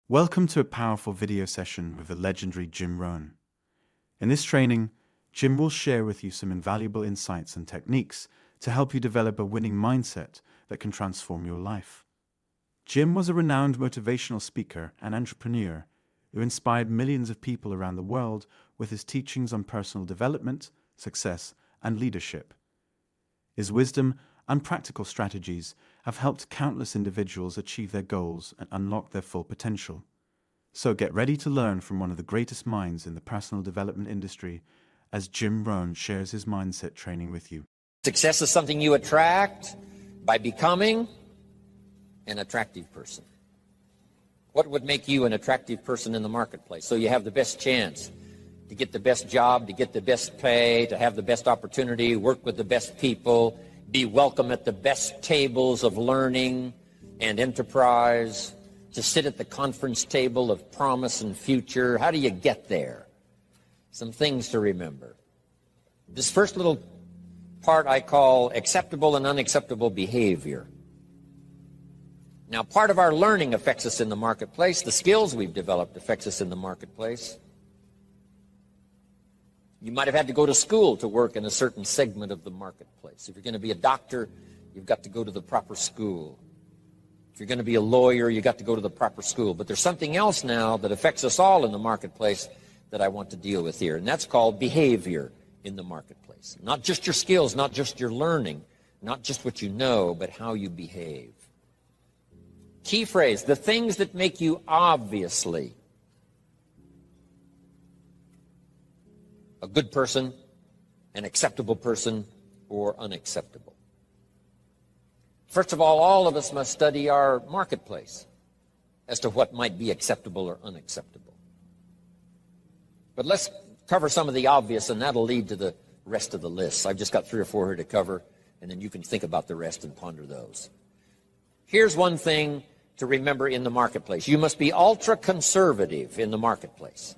Welcome to a powerful video session with the legendary Rohn. In this training, Jim will share with you some invaluable insights and techniques to help you develop a winning mindset that can transform your life. Jim was a renowned motivational speaker and entrepreneur who inspired millions of people around the world with his teachings on personal development, success, and leadership. His wisdom and practical strategies have helped countless individuals achieve their goals and unlock their full potential. So get ready to learn from one of the greatest minds in the personal development industry as Rohn shares his mindset training with you. Success is something you attract by becoming an attractive person. What would make you an attractive person in the marketplace? So you have the best chance to get the best job, to get the best pay, to have the best opportunity, work with the best people, be welcome at the best tables of learning and enterprise, to sit at the conference table of promise and future. How do you get there? Some things to remember. This first little part I call acceptable and unacceptable behavior. Now, part of our learning affects us in the marketplace. The skills we've developed affects us in the marketplace. You might have had to go to school to work in a certain segment of the marketplace. If you're going to be a doctor, you've got to go to the proper school. If you're going to be a lawyer, you've got to go to the proper school. But there's something else now that affects us all in the marketplace that I want to deal with here, and that's called behavior in the marketplace. Not just your skills, not just your learning, not just what you know, but how you behave. Key phrase, the things that make you obviously a good person, an acceptable person, or unacceptable. First of all of us must study our marketplace as to what might be acceptable or unacceptable. But let's cover some of the obvious, and that'll lead to the rest of the list. I've just got 3 or 4 here to cover, and then you can think about the rest and ponder those. Here's one thing to remember in the marketplace. You must be ultra-conservative in the marketplace.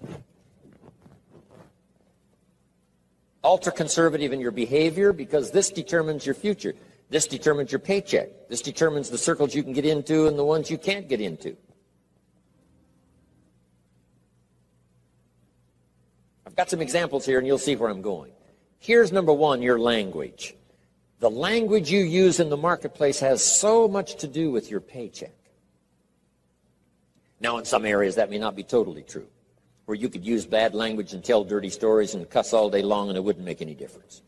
Ultra-conservative in your behavior, because this determines your future. This determines your paycheck. This determines the circles you can get into and the ones you can't get into. I've got some examples here, and you'll see where I'm going. Here's number 1, your language. The language you use in the marketplace has so much to do with your paycheck. Now, in some areas, that may not be totally true, where you could use bad language and tell dirty stories and cuss all day long and it wouldn't make any difference.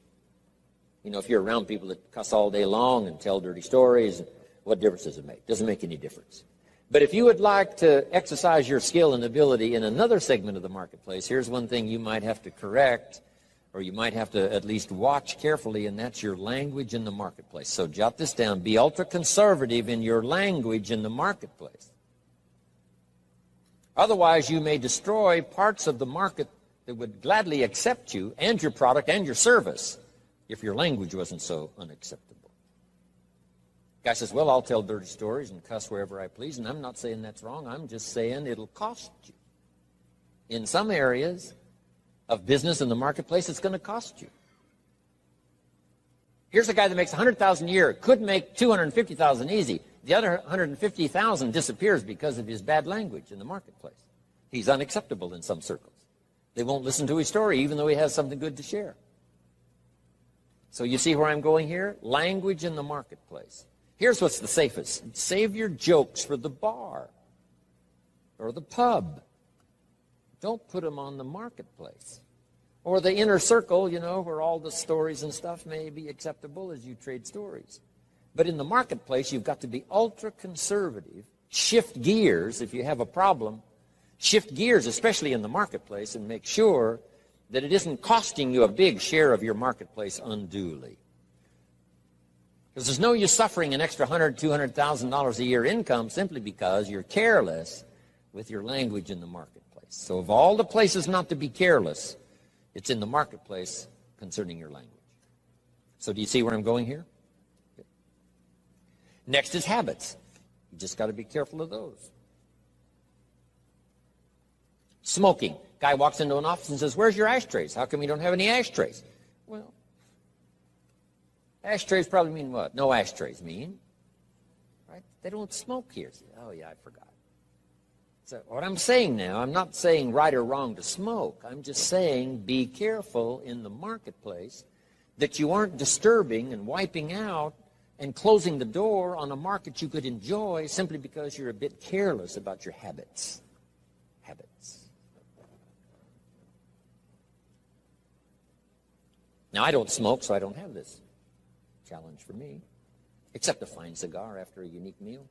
You know, if you're around people that cuss all day long and tell dirty stories, what difference does it make? Doesn't make any difference. But if you would like to exercise your skill and ability in another segment of the marketplace, here's one thing you might have to correct, or you might have to at least watch carefully, and that's your language in the marketplace. So jot this down. Be ultra-conservative in your language in the marketplace. Otherwise, you may destroy parts of the market that would gladly accept you and your product and your service if your language wasn't so unacceptable. Guy says, well, I'll tell dirty stories and cuss wherever I please, and I'm not saying that's wrong. I'm just saying it'll cost you. In some areas of business in the marketplace, it's going to cost you. Here's a guy that makes $100,000 a year, could make $250,000 easy. The other $150,000 disappears because of his bad language in the marketplace. He's unacceptable in some circles. They won't listen to his story, even though he has something good to share. So you see where I'm going here? Language in the marketplace. Here's what's the safest. Save your jokes for the bar or the pub. Don't put them on the marketplace. Or the inner circle, you know, where all the stories and stuff may be acceptable as you trade stories. But in the marketplace, you've got to be ultra-conservative, shift gears if you have a problem, shift gears, especially in the marketplace, and make sure that it isn't costing you a big share of your marketplace unduly. Because there's no use suffering an extra $100,000, $200,000 a year income simply because you're careless with your language in the marketplace. So of all the places not to be careless, it's in the marketplace concerning your language. So do you see where I'm going here? Next is habits. You just got to be careful of those. Smoking. Guy walks into an office and says, where's your ashtrays? How come you don't have any ashtrays? Well, ashtrays probably mean what? No ashtrays mean. Right? They don't smoke here. Oh, yeah, I forgot. So what I'm saying now, I'm not saying right or wrong to smoke. I'm just saying be careful in the marketplace that you aren't disturbing and wiping out and closing the door on a market you could enjoy simply because you're a bit careless about your habits. Now, I don't smoke, so I don't have this challenge for me, except a fine cigar after a unique meal.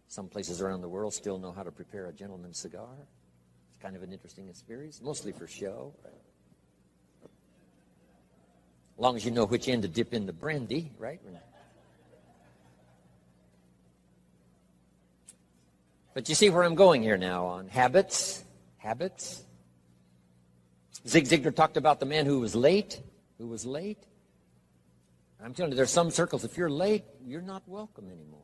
Some places around the world still know how to prepare a gentleman's cigar. It's kind of an interesting experience, mostly for show. As long as you know which end to dip in the brandy, right? But you see where I'm going here now on habits. Zig Ziglar talked about the man who was late. I'm telling you, there's some circles, if you're late, you're not welcome anymore.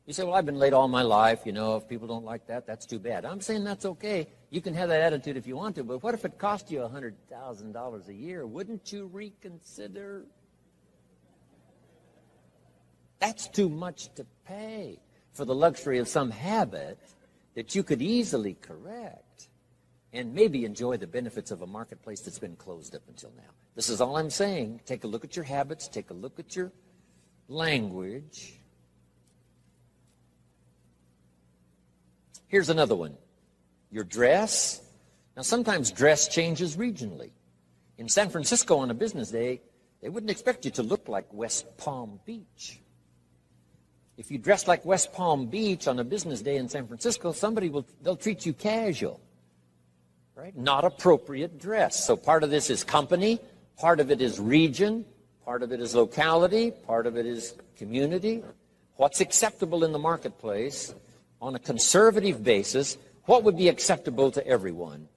You say, well, I've been late all my life. You know, if people don't like that, that's too bad. I'm saying that's okay. You can have that attitude if you want to, but what if it cost you $100,000 a year? Wouldn't you reconsider? That's too much to pay for the luxury of some habit that you could easily correct and maybe enjoy the benefits of a marketplace that's been closed up until now. This is all I'm saying. Take a look at your habits. Take a look at your language. Here's another one. Your dress. Now, sometimes dress changes regionally. In San Francisco on a business day, they wouldn't expect you to look like West Palm Beach. If you dress like West Palm Beach on a business day in San Francisco, they'll treat you casual. Right? Not appropriate dress. So part of this is company, part of it is region, part of it is locality, part of it is community. What's acceptable in the marketplace on a conservative basis? What would be acceptable to everyone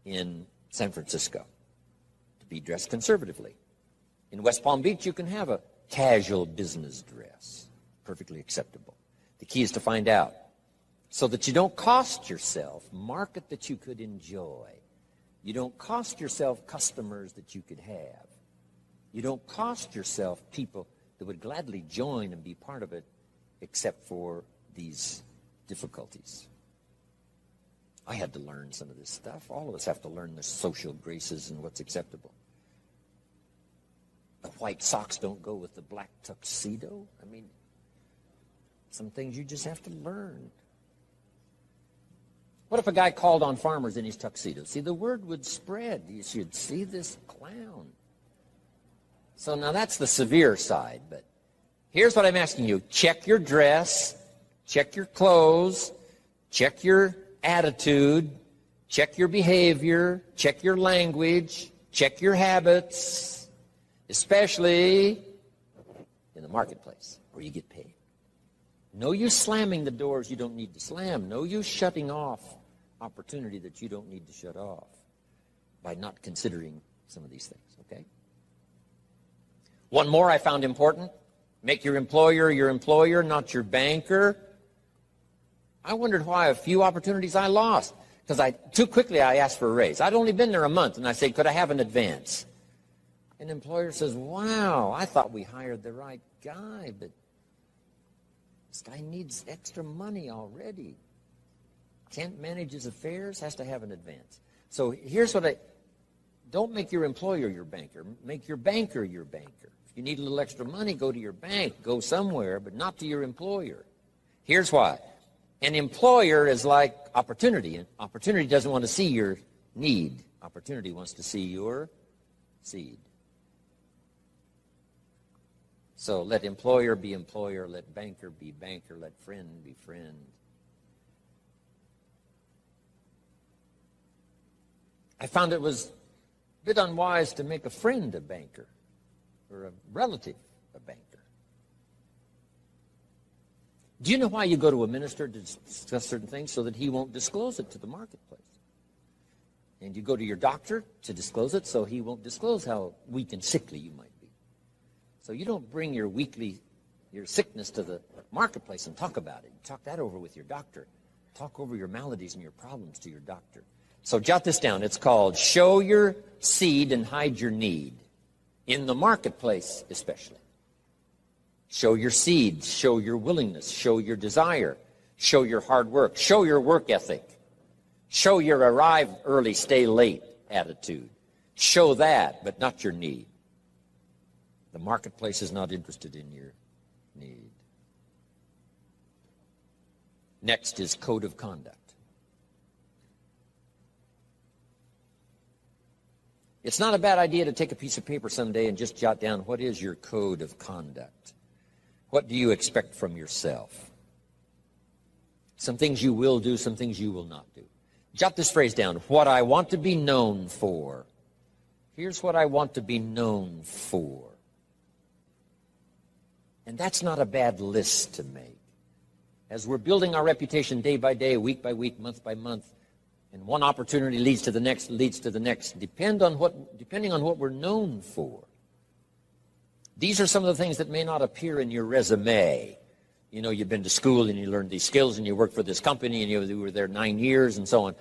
in San Francisco? To be dressed conservatively. In West Palm Beach, you can have a casual business dress. Perfectly acceptable. The key is to find out. So that you don't cost yourself market that you could enjoy. You don't cost yourself customers that you could have. You don't cost yourself people that would gladly join and be part of it, except for these difficulties. I had to learn some of this stuff. All of us have to learn the social graces and what's acceptable. The white socks don't go with the black tuxedo. I mean, some things you just have to learn. What if a guy called on farmers in his tuxedo? See, the word would spread. You should see this clown. So now that's the severe side, but here's what I'm asking you. Check your dress, check your clothes, check your attitude, check your behavior, check your language, check your habits, especially in the marketplace where you get paid. No use slamming the doors you don't need to slam. No use shutting off opportunity that you don't need to shut off by not considering some of these things, okay? One more I found important. Make your employer, not your banker. I wondered why a few opportunities I lost because too quickly I asked for a raise. I'd only been there a month, and I said, could I have an advance? An employer says, wow, I thought we hired the right guy, but this guy needs extra money already. Can't manage his affairs, has to have an advance. So here's what don't make your employer your banker. Make your banker your banker. If you need a little extra money, go to your bank. Go somewhere, but not to your employer. Here's why. An employer is like opportunity. And opportunity doesn't want to see your need. Opportunity wants to see your seed. So let employer be employer, let banker be banker, let friend be friend. I found it was a bit unwise to make a friend a banker or a relative a banker. Do you know why you go to a minister to discuss certain things? So that he won't disclose it to the marketplace. And you go to your doctor to disclose it so he won't disclose how weak and sickly you might be. So you don't bring your sickness to the marketplace and talk about it. You talk that over with your doctor. Talk over your maladies and your problems to your doctor. So jot this down. It's called show your seed and hide your need. In the marketplace especially. Show your seed. Show your willingness. Show your desire. Show your hard work. Show your work ethic. Show your arrive early, stay late attitude. Show that, but not your need. The marketplace is not interested in your need. Next is code of conduct. It's not a bad idea to take a piece of paper someday and just jot down what is your code of conduct. What do you expect from yourself? Some things you will do, some things you will not do. Jot this phrase down. What I want to be known for. Here's what I want to be known for. And that's not a bad list to make. As we're building our reputation day by day, week by week, month by month, and one opportunity leads to the next, depending on what we're known for. These are some of the things that may not appear in your resume. You know, you've been to school and you learned these skills and you worked for this company and you were there 9 years and so on.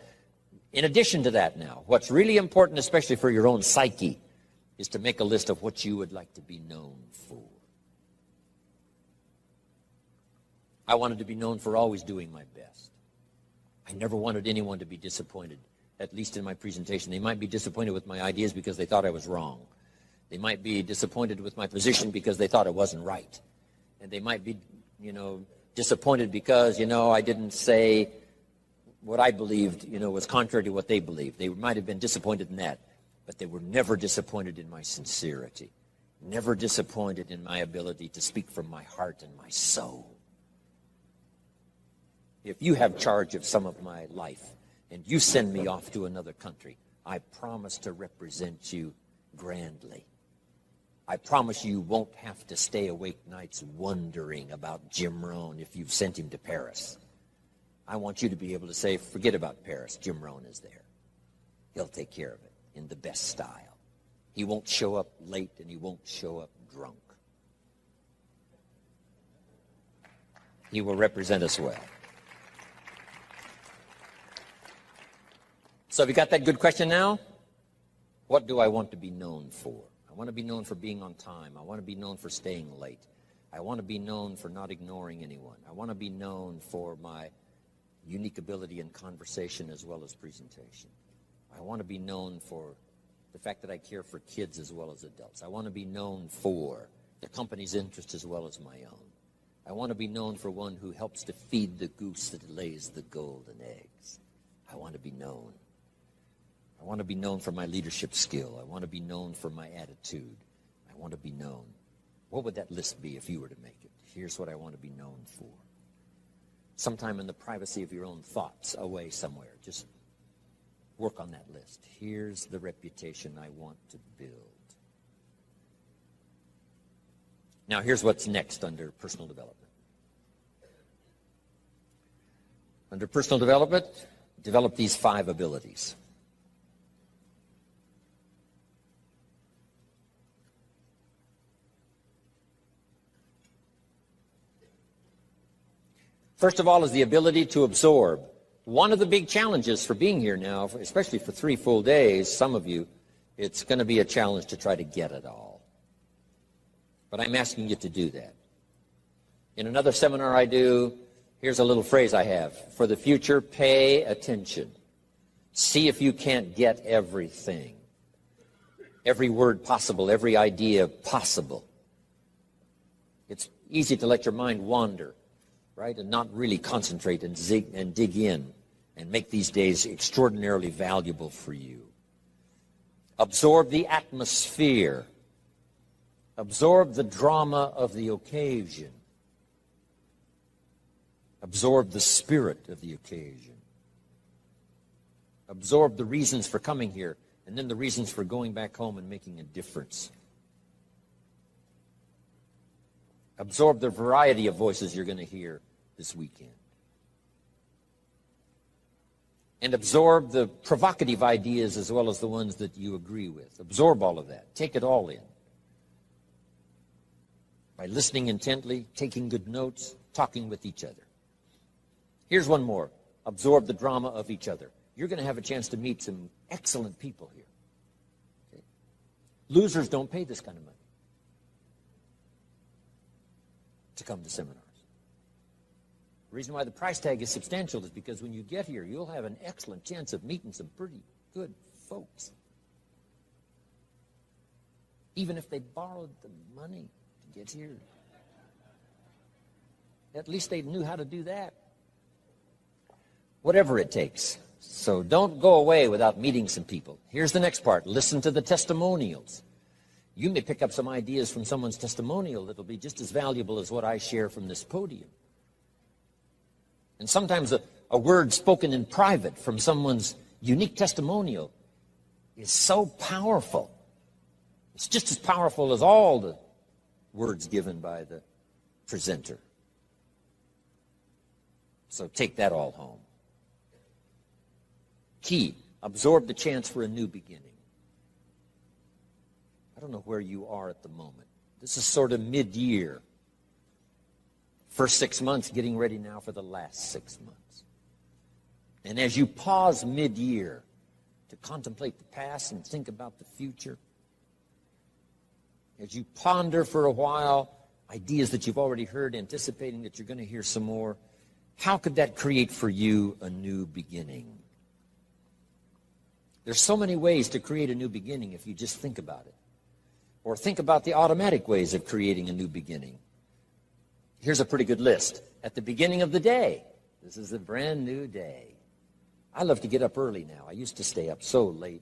In addition to that now, what's really important, especially for your own psyche, is to make a list of what you would like to be known for. I wanted to be known for always doing my best. I never wanted anyone to be disappointed, at least in my presentation. They might be disappointed with my ideas because they thought I was wrong. They might be disappointed with my position because they thought it wasn't right. And they might be, disappointed because, I didn't say what I believed, was contrary to what they believed. They might have been disappointed in that, but they were never disappointed in my sincerity, never disappointed in my ability to speak from my heart and my soul. If you have charge of some of my life and you send me off to another country, I promise to represent you grandly. I promise you won't have to stay awake nights wondering about Jim Rohn if you've sent him to Paris. I want you to be able to say, forget about Paris, Jim Rohn is there. He'll take care of it in the best style. He won't show up late and he won't show up drunk. He will represent us well. So have you got that good question now? What do I want to be known for? I want to be known for being on time. I want to be known for staying late. I want to be known for not ignoring anyone. I want to be known for my unique ability in conversation as well as presentation. I want to be known for the fact that I care for kids as well as adults. I want to be known for the company's interest as well as my own. I want to be known for one who helps to feed the goose that lays the golden eggs. I want to be known. I want to be known for my leadership skill. I want to be known for my attitude. I want to be known. What would that list be if you were to make it? Here's what I want to be known for. Sometime in the privacy of your own thoughts, away somewhere, just work on that list. Here's the reputation I want to build. Now, here's what's next under personal development. Under personal development, develop these 5 abilities. First of all is the ability to absorb. One of the big challenges for being here now, especially for 3 full days, some of you, it's going to be a challenge to try to get it all. But I'm asking you to do that. In another seminar I do, here's a little phrase I have. For the future, pay attention. See if you can't get everything. Every word possible, every idea possible. It's easy to let your mind wander, right, and not really concentrate and dig in and make these days extraordinarily valuable for you. Absorb the atmosphere. Absorb the drama of the occasion. Absorb the spirit of the occasion. Absorb the reasons for coming here and then the reasons for going back home and making a difference. Absorb the variety of voices you're going to hear this weekend. And absorb the provocative ideas as well as the ones that you agree with. Absorb all of that. Take it all in. By listening intently, taking good notes, talking with each other. Here's one more. Absorb the drama of each other. You're going to have a chance to meet some excellent people here. Okay? Losers don't pay this kind of money to come to seminars. The reason why the price tag is substantial is because when you get here, you'll have an excellent chance of meeting some pretty good folks. Even if they borrowed the money to get here. At least they knew how to do that. Whatever it takes. So don't go away without meeting some people. Here's the next part. Listen to the testimonials. You may pick up some ideas from someone's testimonial that will be just as valuable as what I share from this podium. And sometimes a word spoken in private from someone's unique testimonial is so powerful. It's just as powerful as all the words given by the presenter. So take that all home. Key, absorb the chance for a new beginning. I don't know where you are at the moment. This is sort of mid-year. First 6 months, getting ready now for the last 6 months. And as you pause mid-year to contemplate the past and think about the future, as you ponder for a while ideas that you've already heard, anticipating that you're going to hear some more, how could that create for you a new beginning? There's so many ways to create a new beginning if you just think about it. Or think about the automatic ways of creating a new beginning. Here's a pretty good list. At the beginning of the day, this is a brand new day. I love to get up early now. I used to stay up so late.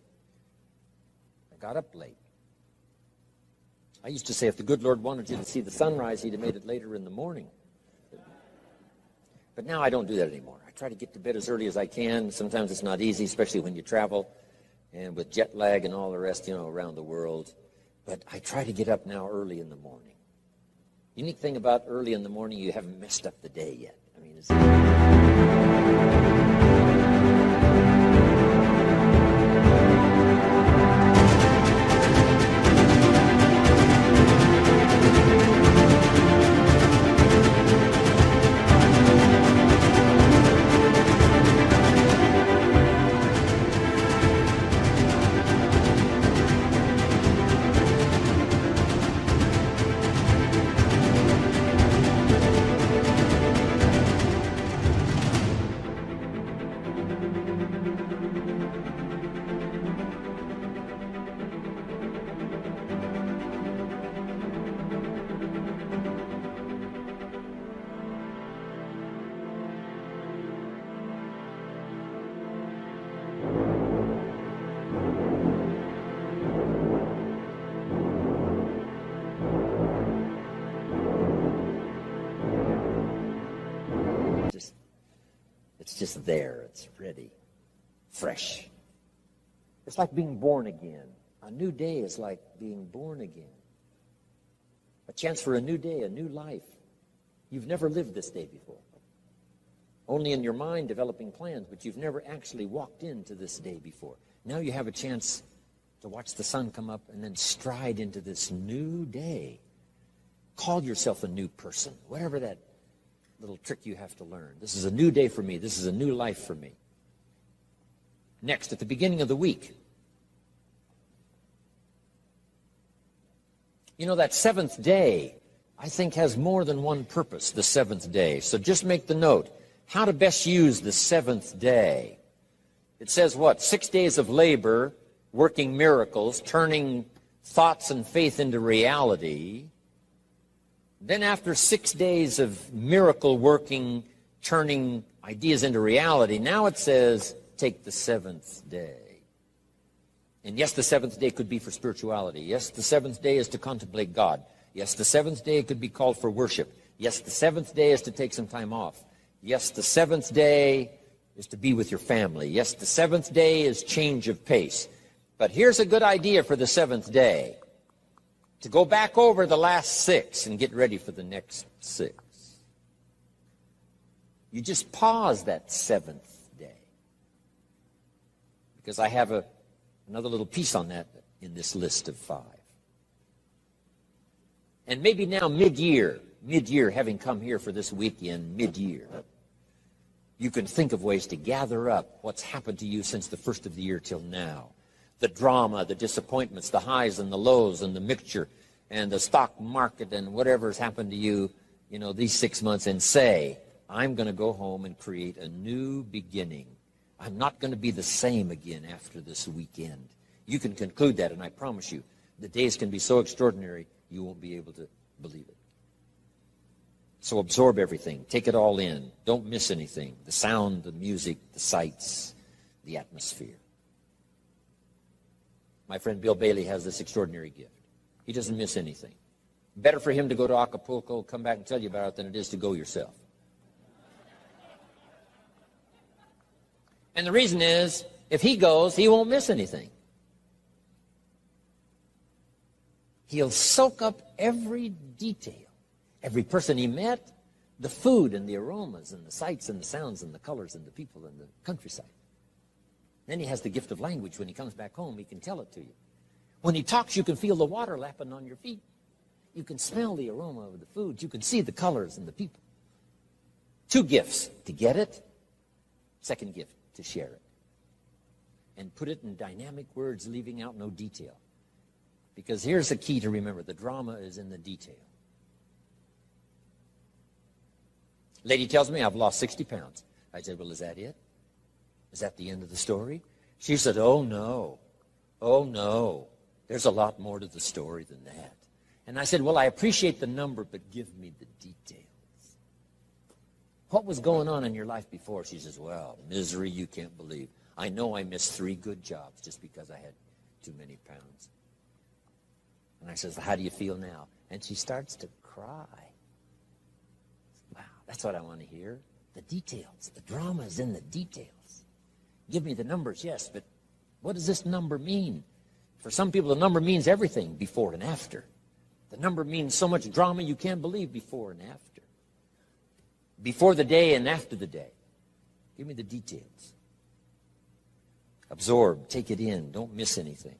I got up late. I used to say if the good Lord wanted you to see the sunrise, he'd have made it later in the morning. But now I don't do that anymore. I try to get to bed as early as I can. Sometimes it's not easy, especially when you travel and with jet lag and all the rest, around the world. But I try to get up now early in the morning. Unique thing about early in the morning, you haven't messed up the day yet. I mean, it's just there. It's ready. Fresh. It's like being born again. A new day is like being born again. A chance for a new day, a new life. You've never lived this day before. Only in your mind developing plans, but you've never actually walked into this day before. Now you have a chance to watch the sun come up and then stride into this new day. Call yourself a new person, whatever that little trick you have to learn. This is a new day for me. This is a new life for me. Next, at the beginning of the week, that seventh day, I think, has more than one purpose, the seventh day. So just make the note, how to best use the seventh day. It says what? 6 days of labor, working miracles, turning thoughts and faith into reality. Then after 6 days of miracle working, turning ideas into reality, now it says, take the seventh day. And yes, the seventh day could be for spirituality. Yes, the seventh day is to contemplate God. Yes, the seventh day could be called for worship. Yes, the seventh day is to take some time off. Yes, the seventh day is to be with your family. Yes, the seventh day is change of pace. But here's a good idea for the seventh day. To go back over the last 6 and get ready for the next 6. You just pause that seventh day. Because I have another little piece on that in this list of 5. And maybe now mid-year, having come here for this weekend, mid-year, you can think of ways to gather up what's happened to you since the first of the year till now. The drama, the disappointments, the highs and the lows and the mixture and the stock market and whatever's happened to you, these 6 months, and say, I'm going to go home and create a new beginning. I'm not going to be the same again after this weekend. You can conclude that, and I promise you, the days can be so extraordinary, you won't be able to believe it. So absorb everything. Take it all in. Don't miss anything. The sound, the music, the sights, the atmosphere. My friend Bill Bailey has this extraordinary gift. He doesn't miss anything. Better for him to go to Acapulco, come back and tell you about it, than it is to go yourself. And the reason is, if he goes, he won't miss anything. He'll soak up every detail. Every person he met, the food and the aromas and the sights and the sounds and the colors and the people and the countryside. Then he has the gift of language. When he comes back home, he can tell it to you. When he talks, you can feel the water lapping on your feet. You can smell the aroma of the food. You can see the colors and the people. 2 gifts: to get it. Second gift, to share it. And put it in dynamic words, leaving out no detail. Because here's the key to remember. The drama is in the detail. Lady tells me I've lost 60 pounds. I said, well, is that it? Is that the end of the story? She said, oh, no. Oh, no. There's a lot more to the story than that. And I said, well, I appreciate the number, but give me the details. What was going on in your life before? She says, well, misery you can't believe. I know I missed 3 good jobs just because I had too many pounds. And I says, how do you feel now? And she starts to cry. Wow, that's what I want to hear. The details. The drama is in the details. Give me the numbers, yes, but what does this number mean? For some people, the number means everything, before and after. The number means so much drama you can't believe, before and after. Before the day and after the day. Give me the details. Absorb, take it in, don't miss anything.